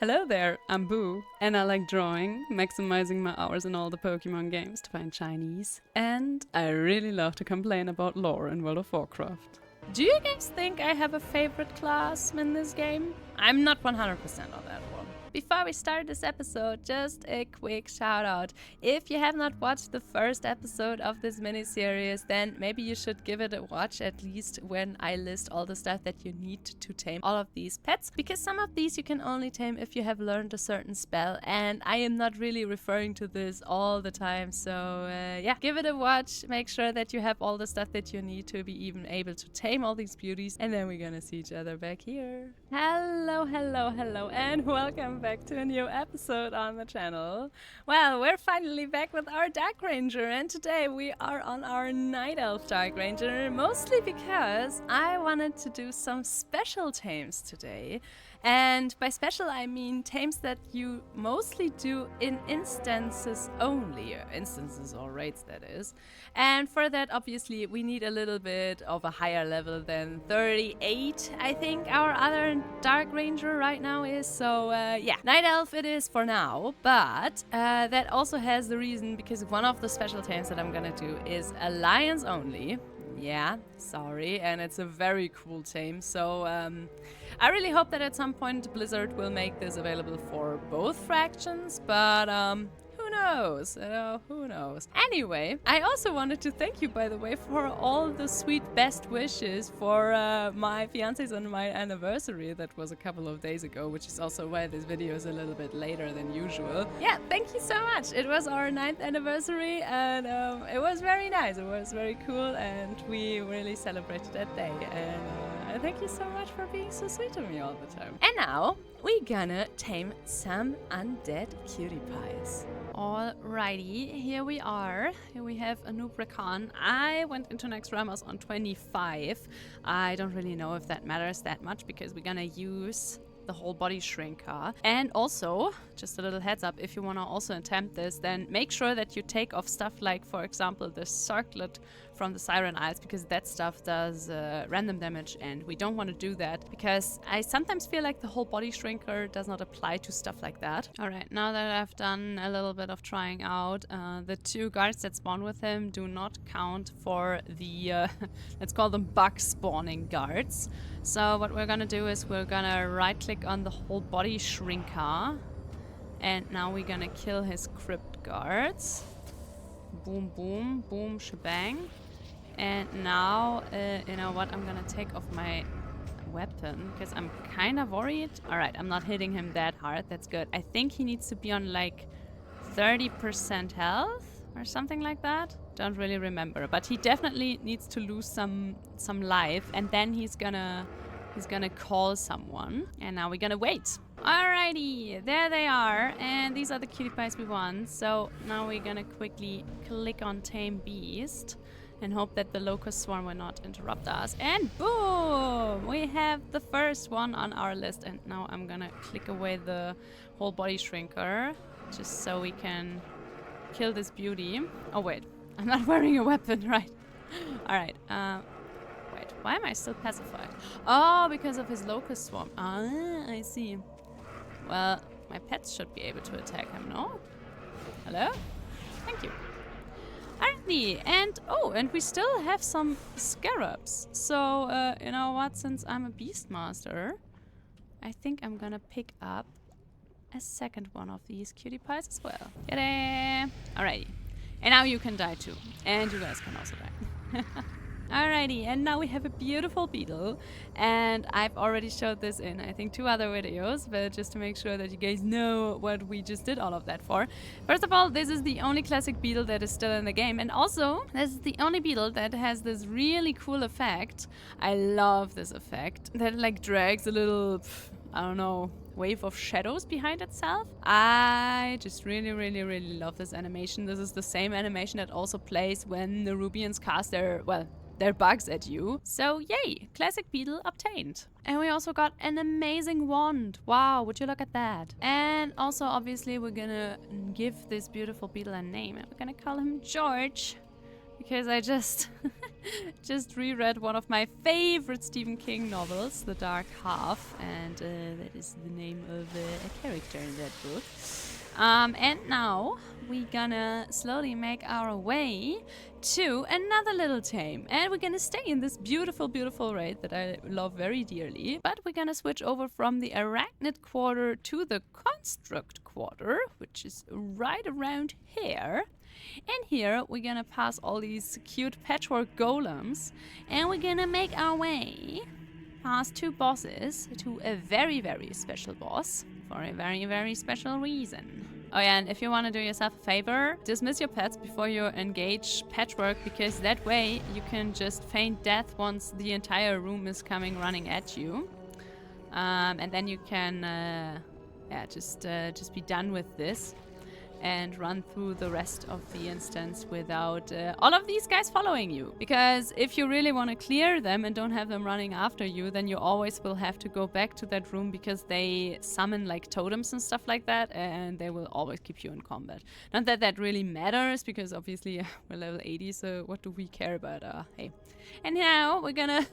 Hello there, I'm Boo, and I like drawing, maximizing my hours in all the Pokemon games to find Chinese, and I really love to complain about lore in World of Warcraft. Do you guys think I have a favorite class in this game? I'm not 100% on that one. Before we start this episode, just a quick shout out. If you have not watched the first episode of this mini-series, then maybe you should give it a watch, at least when I list all the stuff that you need to tame all of these pets, because some of these you can only tame if you have learned a certain spell, and I am not really referring to this all the time, so yeah, give it a watch, make sure that you have all the stuff that you need to be even able to tame all these beauties, and then we're gonna see each other back here. Hello, and welcome back to a new episode on the channel. Well, we're finally back with our Dark Ranger, and today we are on our Night Elf Dark Ranger, mostly because I wanted to do some special tames today. And by special I mean tames that you mostly do in instances only, instances or raids that is. And for that obviously we need a little bit of a higher level than 38, I think our other Dark Ranger right now is. So yeah, Night Elf it is for now, but that also has the reason because one of the special tames that I'm gonna do is Alliance only. Yeah, sorry, and it's a very cool tame, so I really hope that at some point Blizzard will make this available for both factions, but who knows, who knows. Anyway, I also wanted to thank you, by the way, for all the sweet best wishes for my fiancé's and my anniversary that was a couple of days ago, which is also why this video is a little bit later than usual. Yeah, thank you so much. It was our 9th anniversary, and it was very nice. It was very cool, and we really celebrated that day. And thank you so much for being so sweet to me all the time. And now we're gonna tame some undead cutie pies. Alrighty, here we are. Here we have a new Rakan. I went into Naxxramas on 25. I don't really know if that matters that much because we're gonna use the whole body shrinker. And also, just a little heads up, if you want to also attempt this, then make sure that you take off stuff like, for example, the circlet from the Siren Isles, because that stuff does random damage, and we don't want to do that because I sometimes feel like the whole body shrinker does not apply to stuff like that. Alright, now that I've done a little bit of trying out, the 2 guards that spawn with him do not count for the, let's call them bug spawning guards. So what we're gonna do is we're gonna right click on the whole body shrinker, and now we're gonna kill his crypt guards. Boom, boom, boom, shebang. And now, you know what, I'm gonna take off my weapon because I'm kind of worried. Alright, I'm not hitting him that hard, that's good. I think he needs to be on like 30% health or something like that. Don't really remember, but he definitely needs to lose some life, and then he's gonna call someone. And now we're gonna wait. Alrighty, there they are, and these are the cutie pies we want. So now we're gonna quickly click on Tame Beast and hope that the locust swarm will not interrupt us. And boom! We have the first one on our list, and now I'm gonna click away the whole body shrinker just so we can kill this beauty. Oh wait, I'm not wearing a weapon, right? Alright, wait, why am I still pacified? Oh, because of his locust swarm. Ah, I see. Well, my pets should be able to attack him, no? Hello? Thank you. Alrighty, and we still have some scarabs. So, you know what, since I'm a beastmaster, I think I'm gonna pick up a second one of these cutie pies as well. Yay! Alrighty. And now you can die too. And you guys can also die. Alrighty, and now we have a beautiful beetle. And I've already showed this in, I think, 2 other videos, but just to make sure that you guys know what we just did all of that for. First of all, this is the only classic beetle that is still in the game. And also, this is the only beetle that has this really cool effect. I love this effect. That like drags a little, I don't know, wave of shadows behind itself. I just really love this animation. This is the same animation that also plays when the Rubians cast their bugs at you. So yay, classic beetle obtained. And we also got an amazing wand. Wow, would you look at that? And also obviously we're gonna give this beautiful beetle a name, and we're gonna call him George. because I just just reread one of my favorite Stephen King novels, The Dark Half, and that is the name of a character in that book. And now we're gonna slowly make our way to another little tame, and we're gonna stay in this beautiful, beautiful raid that I love very dearly, but we're gonna switch over from the Arachnid Quarter to the Construct Quarter, which is right around here. And here we're gonna pass all these cute patchwork golems, and we're gonna make our way past two bosses to a very, very special boss for a very, very special reason. Oh yeah, and if you want to do yourself a favor, dismiss your pets before you engage patchwork, because that way you can just feign death once the entire room is coming running at you. And then you can just be done with this and run through the rest of the instance without all of these guys following you. Because if you really want to clear them and don't have them running after you, then you always will have to go back to that room, because they summon like totems and stuff like that, and they will always keep you in combat. Not that that really matters, because obviously we're level 80, so what do we care about? Hey. And now we're gonna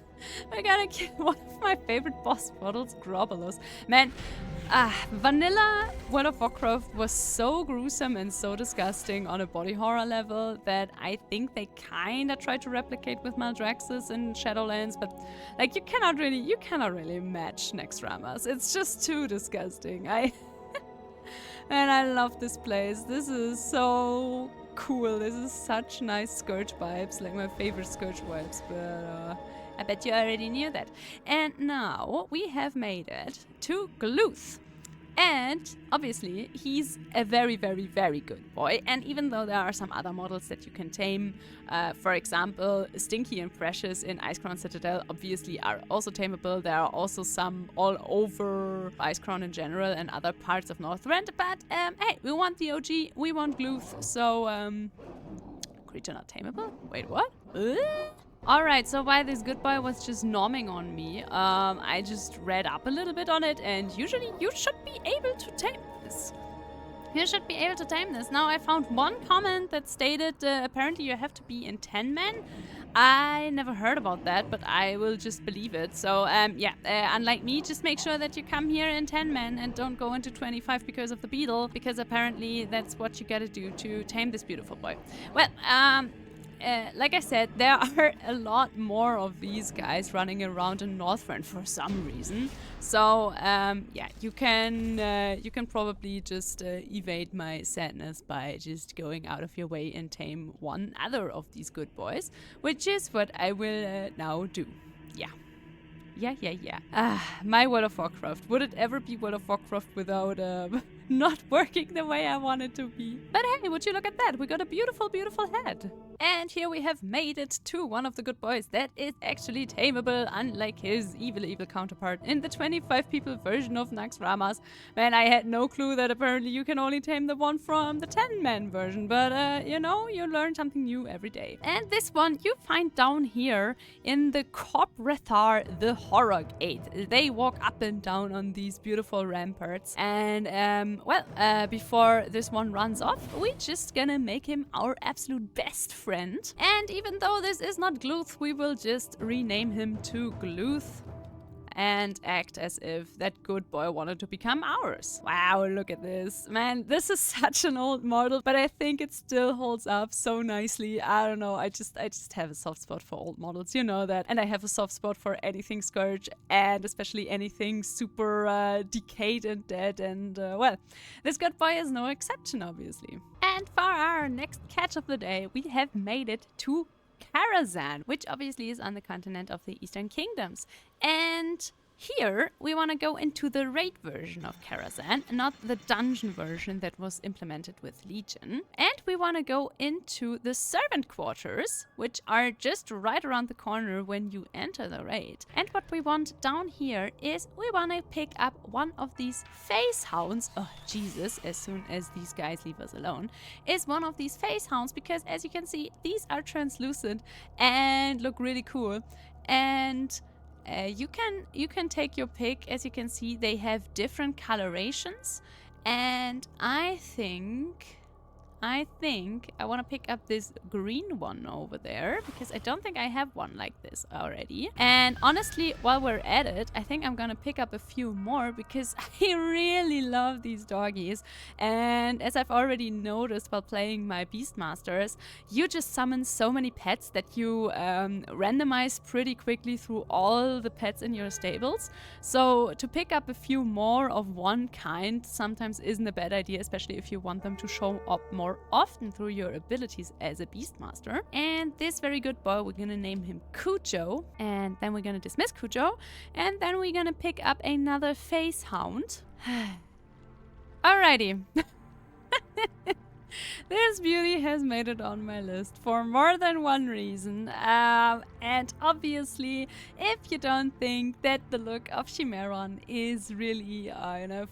kill one of my favorite boss models, Grobolos. Man, vanilla World of Warcraft was so gruesome and so disgusting on a body horror level that I think they kinda tried to replicate with Maldraxxus in Shadowlands, but like you cannot really match Naxxramas. It's just too disgusting. Man, I love this place. This is so cool. This is such nice Scourge vibes, like my favorite Scourge vibes, but I bet you already knew that. And now we have made it to Gluth. And obviously he's a very, very, very good boy. And even though there are some other models that you can tame, for example, Stinky and Precious in Icecrown Citadel obviously are also tameable. There are also some all over Icecrown in general and other parts of Northrend. But hey, we want the OG, we want Gluth, so creature not tameable? Wait, what? Alright, so while this good boy was just norming on me, I just read up a little bit on it, and usually you should be able to tame this. You should be able to tame this. Now, I found one comment that stated apparently you have to be in 10 men. I never heard about that, but I will just believe it. So, unlike me, just make sure that you come here in 10 men and don't go into 25 because of the beetle, because apparently that's what you gotta do to tame this beautiful boy. Well, like I said, there are a lot more of these guys running around in Northrend for some reason. So, you can probably just evade my sadness by just going out of your way and tame one other of these good boys, which is what I will now do. Yeah. My World of Warcraft. Would it ever be World of Warcraft without not working the way I want it to be? But hey, would you look at that? We got a beautiful, beautiful head. And here we have made it to one of the good boys that is actually tameable, unlike his evil, evil counterpart in the 25 people version of Naxxramas. Man, I had no clue that apparently you can only tame the one from the 10-man version, but you know, you learn something new every day. And this one you find down here in the Kobrethar the Horror Gate. They walk up and down on these beautiful ramparts, and before this one runs off, we're just gonna make him our absolute best friend. And even though this is not Gluth, we will just rename him to Gluth and act as if that good boy wanted to become ours. Wow, look at this. Man, this is such an old model, but I think it still holds up so nicely. I don't know, I just have a soft spot for old models, you know that. And I have a soft spot for anything Scourge, and especially anything super decayed and dead, and this good boy is no exception, obviously. And for our next catch of the day, we have made it to Karazhan, which obviously is on the continent of the Eastern Kingdoms. And here we want to go into the raid version of Karazhan, not the dungeon version that was implemented with Legion. And we want to go into the servant quarters, which are just right around the corner when you enter the raid. And what we want down here is we want to pick up one of these face hounds. Oh Jesus, as soon as these guys leave us alone, is one of these face hounds, because as you can see, these are translucent and look really cool. And you can take your pick. As you can see, they have different colorations, and I think I think I want to pick up this green one over there because I don't think I have one like this already. And honestly, while we're at it, I think I'm gonna pick up a few more because I really love these doggies. And as I've already noticed while playing my Beastmasters, you just summon so many pets that you randomize pretty quickly through all the pets in your stables. So to pick up a few more of one kind sometimes isn't a bad idea, especially if you want them to show up more often through your abilities as a Beastmaster. And this very good boy, we're gonna name him Cujo, and then we're gonna dismiss Cujo, and then we're gonna pick up another face hound. Alrighty. This beauty has made it on my list for more than one reason. And obviously, if you don't think that the look of Chimeron is really,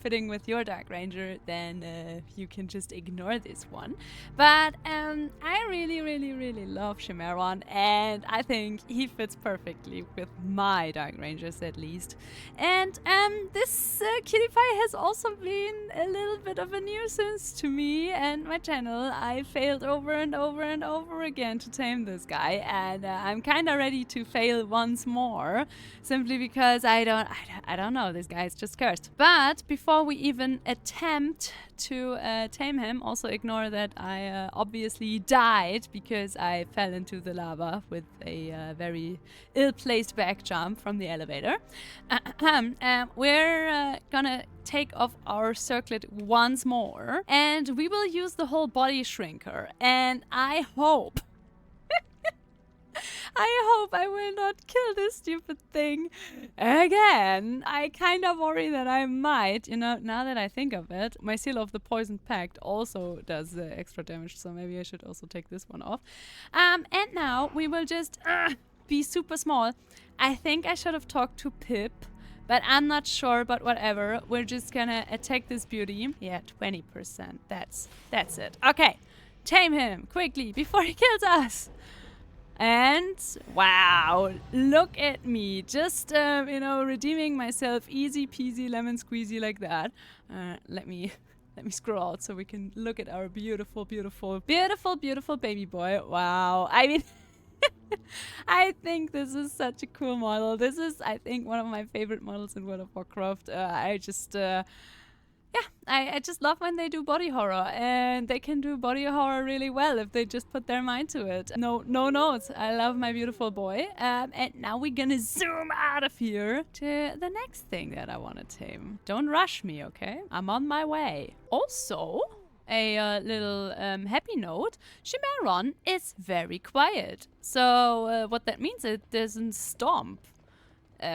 fitting with your Dark Ranger, then you can just ignore this one. But I really, really, really love Chimeron, and I think he fits perfectly with my Dark Rangers at least. And this cutie pie has also been a little bit of a nuisance to me and my channel. I failed over and over and over again to tame this guy, and I'm kind of ready to fail once more, simply because I don't know, this guy is just cursed. But before we even attempt to tame him, also ignore that I obviously died because I fell into the lava with a very ill-placed back jump from the elevator. We're gonna take off our circlet once more, and we will use the whole body shrinker, and I hope I will not kill this stupid thing again. I kind of worry that I might, now that I think of it. My Seal of the Poisoned Pact also does extra damage, so maybe I should also take this one off. And now we will just be super small. I think I should have talked to Pip, but I'm not sure, but whatever. We're just gonna attack this beauty. Yeah, 20%. That's it. Okay, tame him quickly before he kills us. And wow, look at me, just redeeming myself, easy peasy lemon squeezy like that. Let me scroll out so we can look at our beautiful, beautiful, beautiful, beautiful baby boy. Wow, I mean, I think this is such a cool model. This is, I think, one of my favorite models in World of Warcraft. I just love when they do body horror, and they can do body horror really well if they just put their mind to it. No notes. I love my beautiful boy. And now we're gonna zoom out of here to the next thing that I want to tame. Don't rush me, okay? I'm on my way. Also, a little happy note, Chimeron is very quiet. So what that means, it doesn't stomp,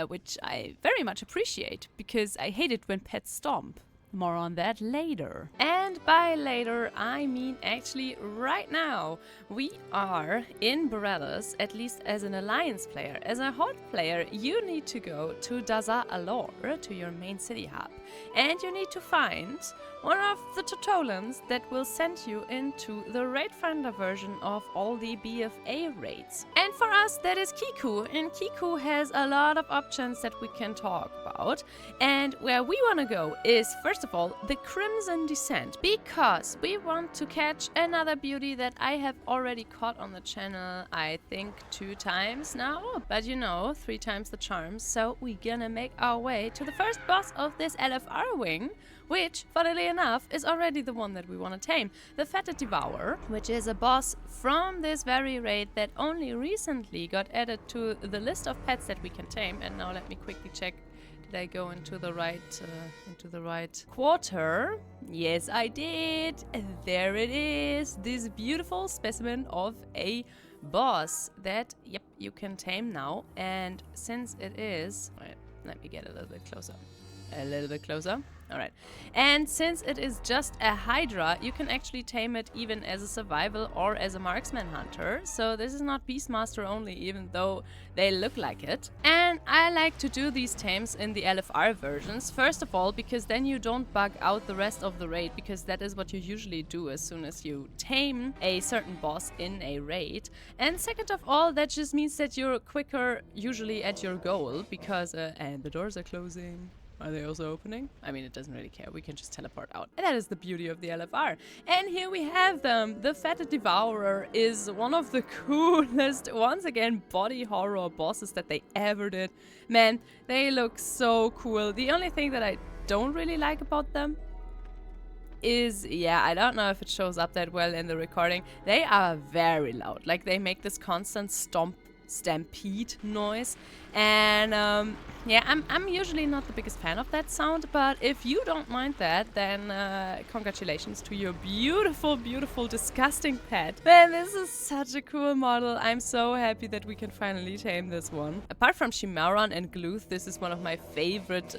which I very much appreciate, because I hate it when pets stomp. More on that later. And by later, I mean actually right now. We are in Borellos, at least as an Alliance player. As a Horde player, you need to go to Dazar Allure, to your main city hub. And you need to find one of the Totolans that will send you into the raid finder version of all the BFA raids. And for us, that is Kiku. And Kiku has a lot of options that we can talk about. And where we want to go is, first of all, the Crimson Descent, because we want to catch another beauty that I have already caught on the channel, I think 2 times now, but 3 times the charm. So we're gonna make our way to the first boss of this LFR wing, which, funnily enough, is already the one that we want to tame, the Fetid Devourer, which is a boss from this very raid that only recently got added to the list of pets that we can tame. And now let me quickly check. Did I go into the right quarter? Yes, I did. There it is. This beautiful specimen of a boss that, yep, you can tame now. And since it is, wait, let me get a little bit closer. A little bit closer. Alright. And since it is just a Hydra, you can actually tame it even as a survival or as a marksman hunter. So this is not Beastmaster only, even though they look like it. And I like to do these tames in the LFR versions. First of all, because then you don't bug out the rest of the raid, because that is what you usually do as soon as you tame a certain boss in a raid. And second of all, that just means that you're quicker usually at your goal, because and the doors are closing. Are they also opening? I mean, it doesn't really care. We can just teleport out. And that is the beauty of the LFR. And here we have them. The Fetid Devourer is one of the coolest, once again, body horror bosses that they ever did. Man, they look so cool. The only thing that I don't really like about them is, yeah, I don't know if it shows up that well in the recording. They are very loud. Like, they make this constant stampede noise, and yeah, I'm usually not the biggest fan of that sound, but if you don't mind that, then congratulations to your beautiful, beautiful, disgusting pet. Man, this is such a cool model. I'm so happy that we can finally tame this one. Apart from Chimaron and Gluth, this is one of my favorite,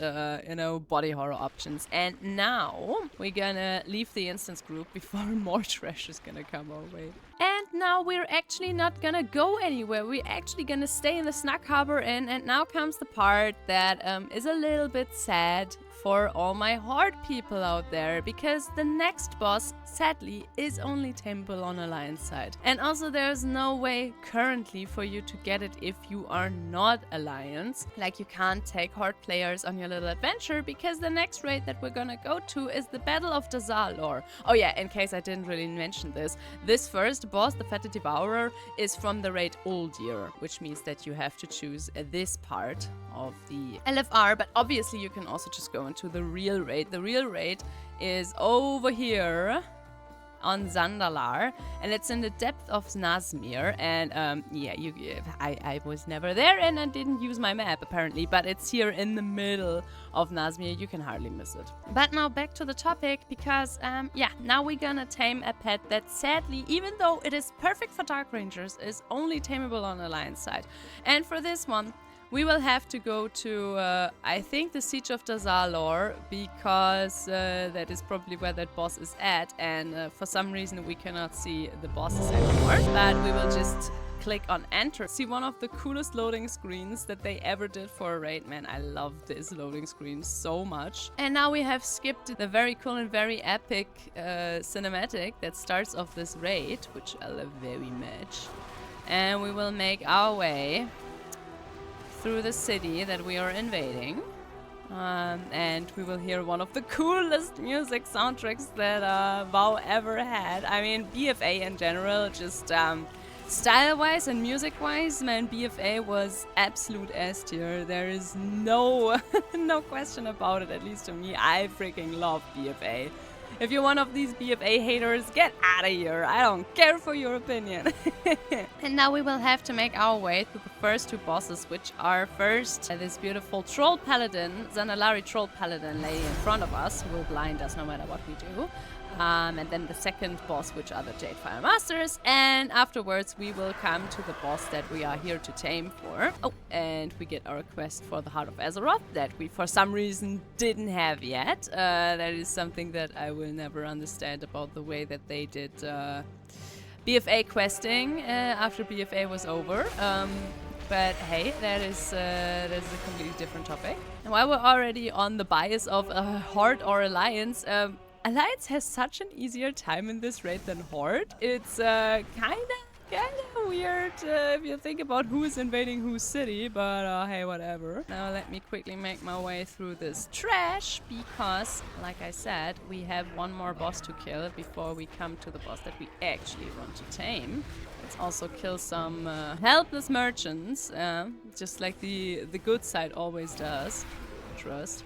you know, body horror options. And now we're gonna leave the instance group before more trash is gonna come our way. And now we're actually not gonna go anywhere. We're actually gonna stay in the Snug Harbor Inn, and now comes the part that is a little bit sad for all my horde people out there, because the next boss, sadly, is only tameable on Alliance side. And also there's no way currently for you to get it if you are not Alliance. Like, you can't take horde players on your little adventure, because the next raid that we're gonna go to is the Battle of Dazar lore. Oh yeah, in case I didn't really mention this, this first boss, the Fetid Devourer, is from the raid Old Year, which means that you have to choose this part of the LFR, but obviously you can also just go into the real raid. The real raid is over here on Zandalar, and it's in the depth of Nazmir, and yeah, I was never there, and I didn't use my map apparently, but it's here in the middle of Nazmir. You can hardly miss it. But now back to the topic, because yeah, now we're gonna tame a pet that sadly, even though it is perfect for Dark Rangers, is only tameable on Alliance side. And for this one, we will have to go to, I think, the Siege of Dazar lore, because that is probably where that boss is at, and for some reason we cannot see the bosses anymore. But we will just click on enter. See one of the coolest loading screens that they ever did for a raid. Man, I love this loading screen so much. And now we have skipped the very cool and very epic cinematic that starts off this raid, which I love very much. And we will make our way through the city that we are invading, and we will hear one of the coolest music soundtracks that WoW ever had. I mean, BFA in general, just style-wise and music-wise, man, BFA was absolute S tier. There is no no question about it, at least to me. I freaking love BFA. If you're one of these BFA haters, get out of here. I don't care for your opinion. And now we will have to make our way through the first two bosses, which are first this beautiful Troll Paladin, Zanalari Troll Paladin lady in front of us, who will blind us no matter what we do. And then the second boss, which are the Jadefire Masters. And afterwards, we will come to the boss that we are here to tame for. Oh, and we get our quest for the Heart of Azeroth that we, for some reason, didn't have yet. That is something that I will never understand about the way that they did BFA questing after BFA was over. But hey, that is a completely different topic. And while we're already on the bias of Horde or Alliance, Alliance has such an easier time in this raid than Horde. It's kinda weird if you think about who is invading whose city, but hey, whatever. Now let me quickly make my way through this trash, because, like I said, we have one more boss to kill before we come to the boss that we actually want to tame. Let's also kill some helpless merchants, just like the good side always does. Trust.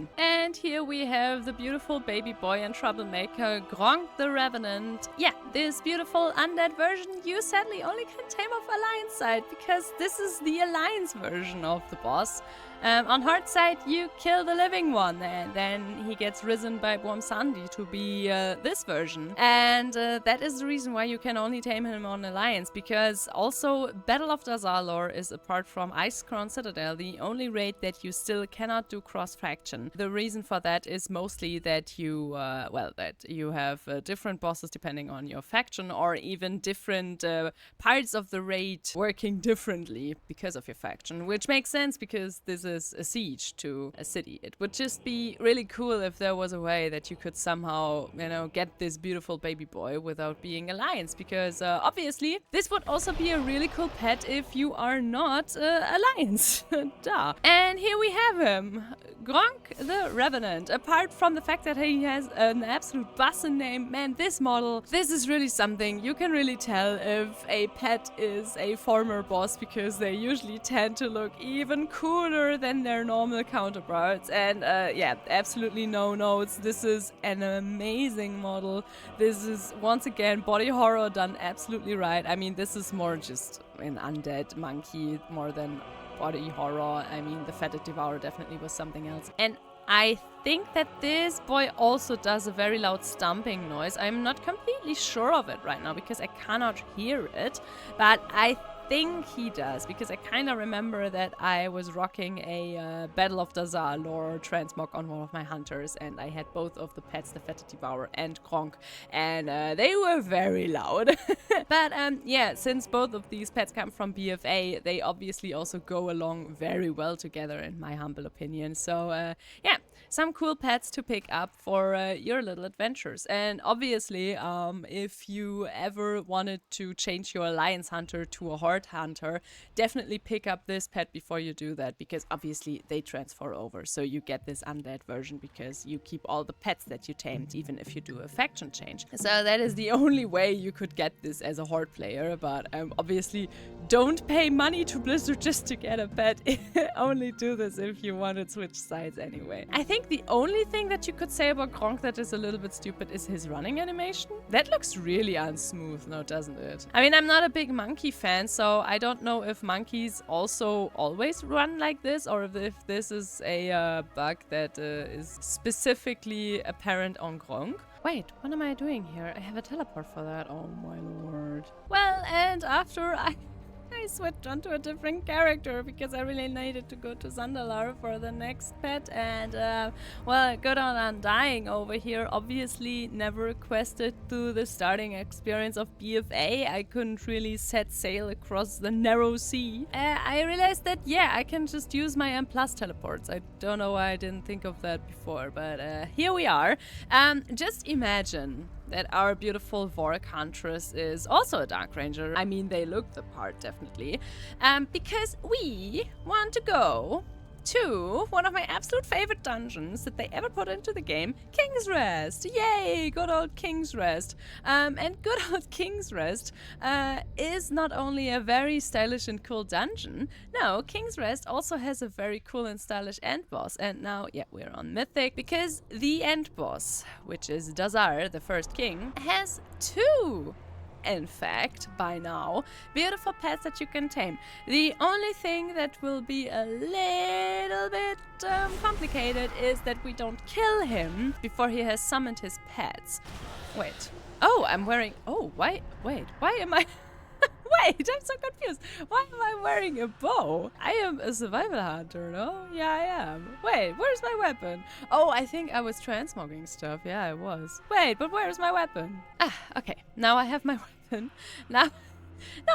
And here we have the beautiful baby boy and troublemaker Grong the Revenant. Yeah, this beautiful undead version you sadly only can tame off Alliance side, because this is the Alliance version of the boss. On Horde side, you kill the living one, and then he gets risen by Sandy to be this version. And that is the reason why you can only tame him on Alliance, because also Battle of Dazar lore is, apart from Icecrown Citadel, the only raid that you still cannot do cross-faction. The reason for that is mostly that you, that you have different bosses depending on your faction, or even different parts of the raid working differently because of your faction, which makes sense because this is a siege to a city. It would just be really cool if there was a way that you could somehow, you know, get this beautiful baby boy without being a lion, because obviously this would also be a really cool pet if you are not a lion. Duh. And here we have him, Grong the Revenant. Apart from the fact that he has an absolute bussin' name, man, this model, this is really something. You can really tell if a pet is a former boss, because they usually tend to look even cooler than their normal counterparts. And yeah, absolutely no notes. This is an amazing model. This is, once again, body horror done absolutely right. I mean, this is more just an undead monkey more than body horror. I mean, the Fetid Devourer definitely was something else. And I think that this boy also does a very loud stomping noise. I'm not completely sure of it right now because I cannot hear it, but I think he does, because I kind of remember that I was rocking a Battle of Dazar lore transmog on one of my hunters, and I had both of the pets, the Fetid Devourer and Grong, and they were very loud. But yeah, since both of these pets come from BFA, they obviously also go along very well together, in my humble opinion. So yeah, some cool pets to pick up for your little adventures. And obviously, if you ever wanted to change your Alliance Hunter to a Horde Hunter, definitely pick up this pet before you do that, because obviously they transfer over. So you get this undead version because you keep all the pets that you tamed, even if you do a faction change. So that is the only way you could get this as a Horde player. But obviously, don't pay money to Blizzard just to get a pet. Only do this if you want to switch sides anyway. I think the only thing that you could say about Grong that is a little bit stupid is his running animation. That looks really unsmooth now, doesn't it? I mean, I'm not a big monkey fan, so I don't know if monkeys also always run like this, or if this is a bug that is specifically apparent on Grong. Wait, what am I doing here? I have a teleport for that. Oh my lord. Well, and after I switched onto a different character because I really needed to go to Zandalar for the next pet, and well, good on Undying over here. Obviously never requested to the starting experience of BFA. I couldn't really set sail across the narrow sea. I realized that, yeah, I can just use my M+ teleports. I don't know why I didn't think of that before, but here we are. Just imagine that our beautiful Vork Huntress is also a Dark Ranger. I mean, they look the part, definitely. Because we want to go to one of my absolute favorite dungeons that they ever put into the game, King's Rest. Yay, good old King's Rest. And good old King's Rest is not only a very stylish and cool dungeon, no, King's Rest also has a very cool and stylish end boss. And now, yeah, we're on Mythic, because the end boss, which is Dazar, the first king, has two, in fact, by now, beautiful pets that you can tame. The only thing that will be a little bit complicated is that we don't kill him before he has summoned his pets. Wait. Oh, I'm wearing... Oh, why am I... Wait, I'm so confused. Why am I wearing a bow? I am a survival hunter, no? Yeah, I am. Wait, where's my weapon? Oh, I think I was transmogging stuff. Yeah, I was. Wait, but where's my weapon? Ah, okay. Now I have my weapon. Now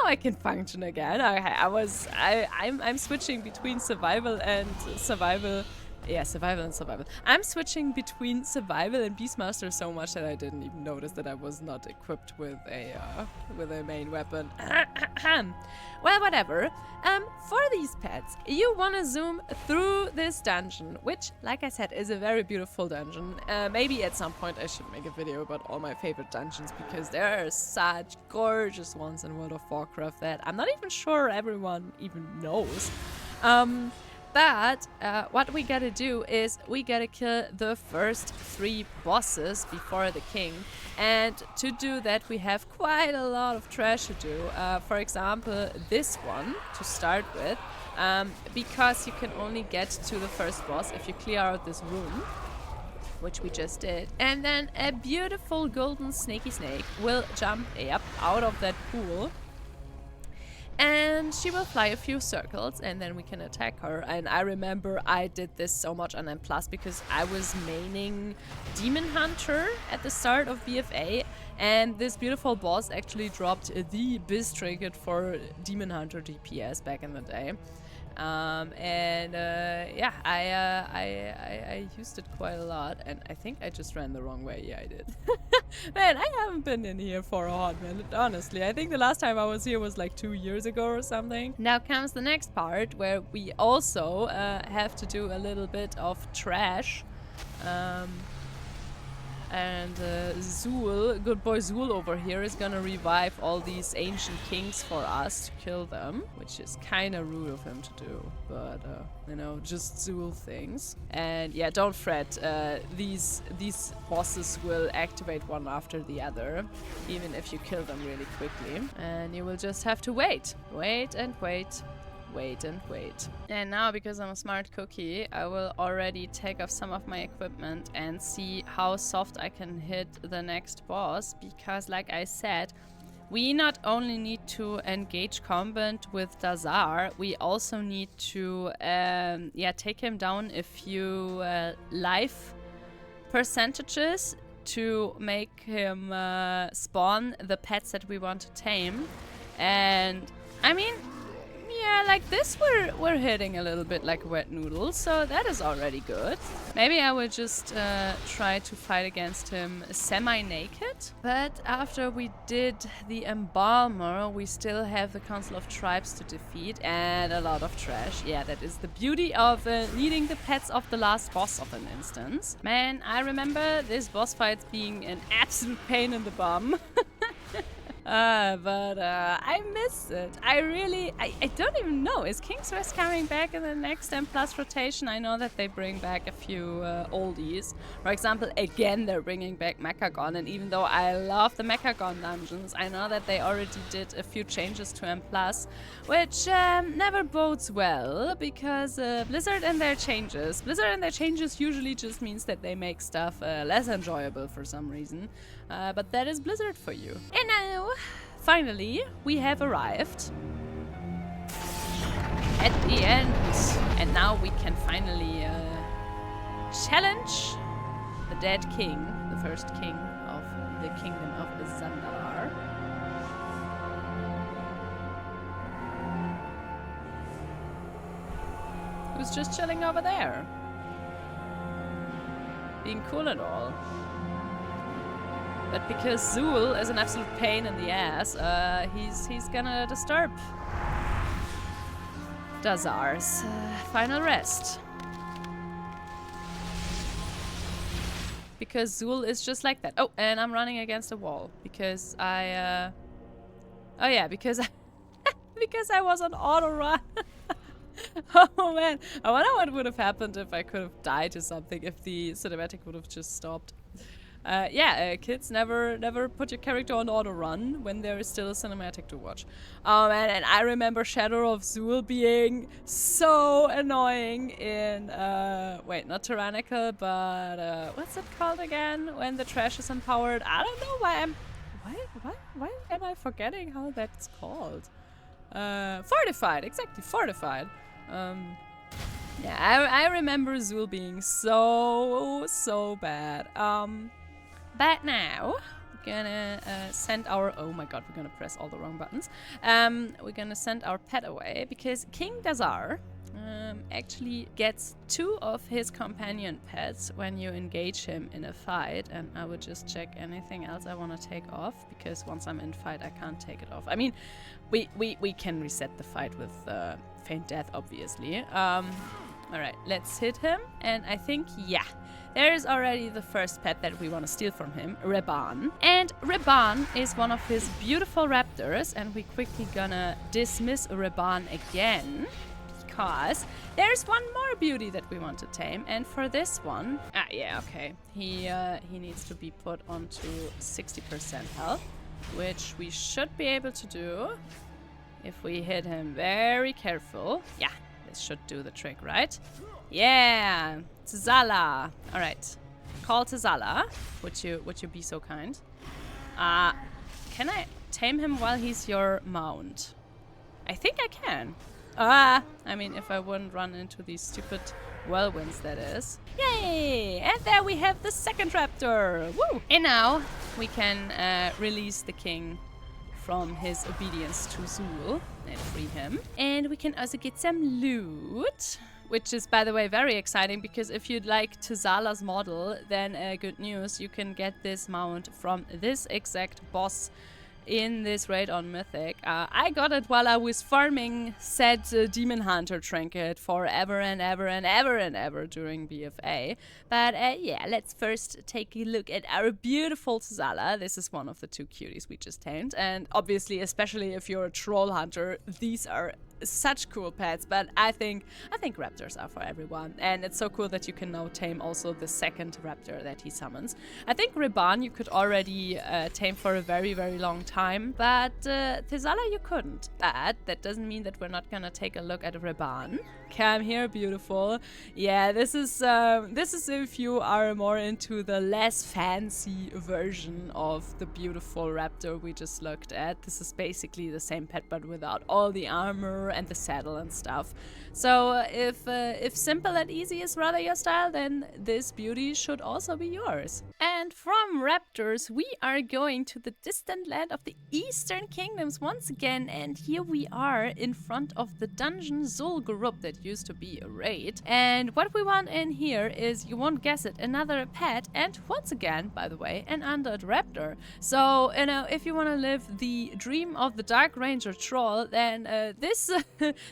I can function again. Okay, I'm switching between survival and survival. Yeah, survival and survival. I'm switching between survival and Beastmaster so much that I didn't even notice that I was not equipped with a main weapon. Well, whatever. For these pets, you want to zoom through this dungeon, which, like I said, is a very beautiful dungeon. Maybe at some point I should make a video about all my favorite dungeons, because there are such gorgeous ones in World of Warcraft that I'm not even sure everyone even knows. But what we gotta do is we gotta kill the first 3 bosses before the king, and to do that we have quite a lot of trash to do. For example, this one to start with, because you can only get to the first boss if you clear out this room, which we just did, and then a beautiful golden snaky snake will jump up out of that pool. And she will fly a few circles, and then we can attack her. And I remember I did this so much on M+, because I was maining Demon Hunter at the start of BFA, and this beautiful boss actually dropped the Biz trinket for Demon Hunter DPS back in the day. Yeah, I used it quite a lot, and I think I just ran the wrong way. Yeah, I did. Man, I haven't been in here for a hot minute, honestly. I think the last time I was here was like 2 years ago or something. Now comes the next part where we also have to do a little bit of trash. Zul, good boy Zul over here, is gonna revive all these ancient kings for us to kill them, which is kind of rude of him to do, but you know, just Zul things. And yeah, don't fret, these bosses will activate one after the other, even if you kill them really quickly. And you will just have to wait and wait. Wait and wait. And now, because I'm a smart cookie, I will already take off some of my equipment and see how soft I can hit the next boss, because like I said, we not only need to engage combat with Dazar, we also need to take him down a few life percentages to make him spawn the pets that we want to tame. And I mean, yeah, like this we're hitting a little bit like a wet noodle, so that is already good. Maybe I will just try to fight against him semi-naked. But after we did the Embalmer, we still have the Council of Tribes to defeat and a lot of trash. Yeah, that is the beauty of leading the pets of the last boss of an instance. Man, I remember this boss fight being an absolute pain in the bum. But I miss it. I don't even know. Is King's Rest coming back in the next M+ rotation? I know that they bring back a few oldies. For example, again, they're bringing back Mechagon. And even though I love the Mechagon dungeons, I know that they already did a few changes to M+, which never bodes well, because Blizzard and their changes. Blizzard and their changes usually just means that they make stuff less enjoyable for some reason. But that is Blizzard for you. And now, finally, we have arrived at the end. And now we can finally challenge the dead king, the first king of the kingdom of Zandar. Who's just chilling over there. Being cool and all. But because Zul is an absolute pain in the ass, he's gonna disturb Dazar's final rest. Because Zul is just like that. Oh, and I'm running against a wall because I because I was on auto run. Oh man, I wonder what would have happened if I could have died to something, if the cinematic would have just stopped. Kids, never put your character on auto run when there is still a cinematic to watch. Oh man, and I remember Shadow of Zul being so annoying in not tyrannical, but what's it called again? When the trash is empowered. I don't know why am I forgetting how that's called? Fortified, exactly, fortified. I remember Zul being so bad. But now we're gonna send our, oh my god, we're gonna press all the wrong buttons. We're gonna send our pet away because King Dazar actually gets 2 of his companion pets when you engage him in a fight. And I would just check anything else I want to take off, because once I'm in fight I can't take it off. I mean, we can reset the fight with feign death, obviously. Alright, let's hit him. And I think, yeah, there is already the first pet that we want to steal from him, Reban. And Reban is one of his beautiful raptors, and we quickly gonna dismiss Reban again, because there's one more beauty that we want to tame. And for this one, he needs to be put onto 60% health, which we should be able to do if we hit him very careful. Yeah, this should do the trick, right? Yeah, Tzala. All right, call Tzala. Would you be so kind? Can I tame him while he's your mount? I think I can. I mean, if I wouldn't run into these stupid whirlwinds, that is. Yay! And there we have the second raptor. Woo! And now we can release the king from his obedience to Zul and free him. And we can also get some loot, which is, by the way, very exciting, because if you'd like Tazala's model, then good news, you can get this mount from this exact boss in this raid on Mythic. I got it while I was farming said Demon Hunter trinket forever and ever and ever and ever during BFA. But yeah, let's first take a look at our beautiful Tazala. This is one of the 2 cuties we just tamed, and obviously, especially if you're a troll hunter, these are such cool pets. But I think raptors are for everyone, and it's so cool that you can now tame also the second raptor that he summons. I think Reban you could already tame for a very, very long time, but Tazala you couldn't. But that doesn't mean that we're not gonna take a look at Reban. Come here, beautiful. Yeah, this is if you are more into the less fancy version of the beautiful raptor we just looked at. This is basically the same pet but without all the armor and the saddle and stuff. So if simple and easy is rather your style, then this beauty should also be yours. And from raptors, we are going to the distant land of the Eastern Kingdoms once again, and here we are in front of the dungeon Zul'Gurub that used to be a raid. And what we want in here is, you won't guess it, another pet, and once again, by the way, an undead raptor. So, you know, if you want to live the dream of the Dark Ranger troll, then this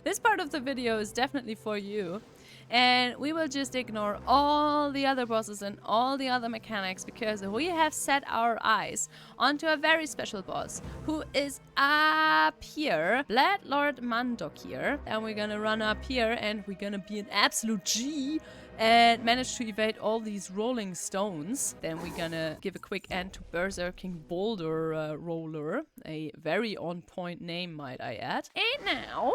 this part of the video is definitely for you. And we will just ignore all the other bosses and all the other mechanics, because we have set our eyes onto a very special boss who is up here, Blood Lord Mandokir. And we're gonna run up here and we're gonna be an absolute G and manage to evade all these rolling stones. Then we're gonna give a quick end to Berserking Boulder Roller, a very on point name, might I add. And now,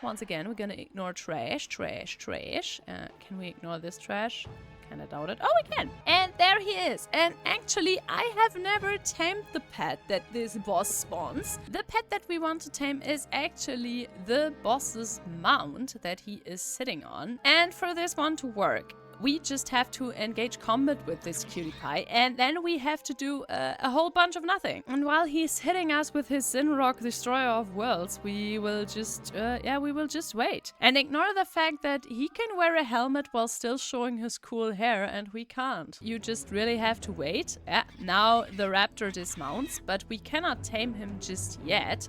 once again, we're gonna ignore trash. Can we ignore this trash? Kinda doubt it. Oh, we can! And there he is! And actually, I have never tamed the pet that this boss spawns. The pet that we want to tame is actually the boss's mount that he is sitting on. And for this one to work, we just have to engage combat with this cutie pie, and then we have to do a whole bunch of nothing. And while he's hitting us with his Sinrock Destroyer of Worlds, we will just wait. And ignore the fact that he can wear a helmet while still showing his cool hair, and we can't. You just really have to wait. Now the raptor dismounts, but we cannot tame him just yet.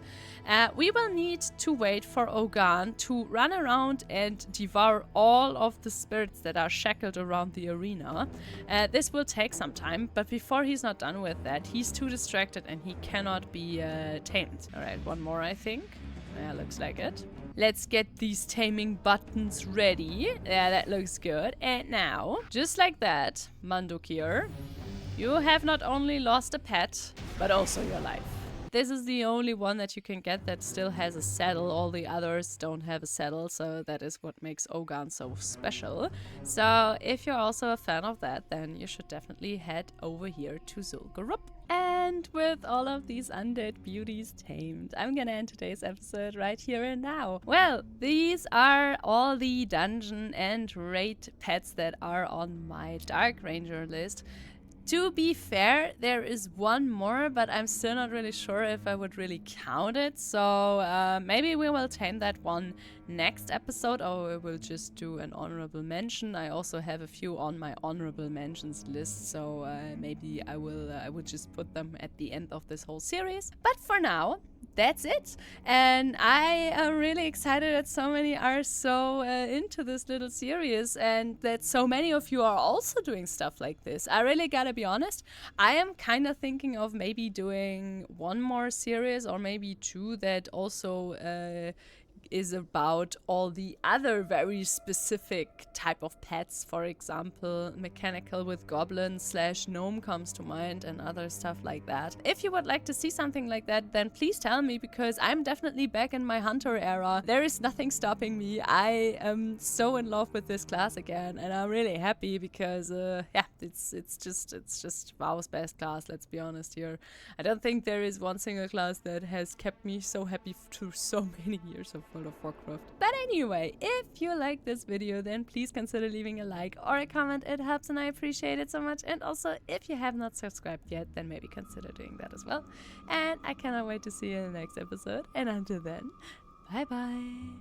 We will need to wait for Ohgan to run around and devour all of the spirits that are shackled around the arena. This will take some time, but before he's not done with that, he's too distracted and he cannot be tamed. Alright, one more, I think. Yeah, looks like it. Let's get these taming buttons ready. Yeah, that looks good. And now, just like that, Mandokir, you have not only lost a pet, but also your life. This is the only one that you can get that still has a saddle. All the others don't have a saddle, so that is what makes Ohgan so special. So if you're also a fan of that, then you should definitely head over here to Zul'Gurub. And with all of these undead beauties tamed, I'm gonna end today's episode right here and now. Well, these are all the dungeon and raid pets that are on my Dark Ranger list. To be fair, there is one more, but I'm still not really sure if I would really count it. So maybe we will tame that one next episode, or we will just do an honorable mention. I also have a few on my honorable mentions list, so maybe I would just put them at the end of this whole series. But for now, that's it. And I am really excited that so many are so into this little series, and that so many of you are also doing stuff like this. I really gotta be honest, I am kind of thinking of maybe doing one more series, or maybe two, that also is about all the other very specific type of pets. For example, mechanical with goblin / gnome comes to mind, and other stuff like that. If you would like to see something like that, then please tell me, because I'm definitely back in my hunter era. There is nothing stopping me. I am so in love with this class again, and I'm really happy because yeah, it's just WoW's best class, let's be honest here. I don't think there is one single class that has kept me so happy through so many years of World of Warcraft. But anyway, if you like this video, then please consider leaving a like or a comment. It helps and I appreciate it so much. And also, if you have not subscribed yet, then maybe consider doing that as well. And I cannot wait to see you in the next episode. And until then, Bye bye.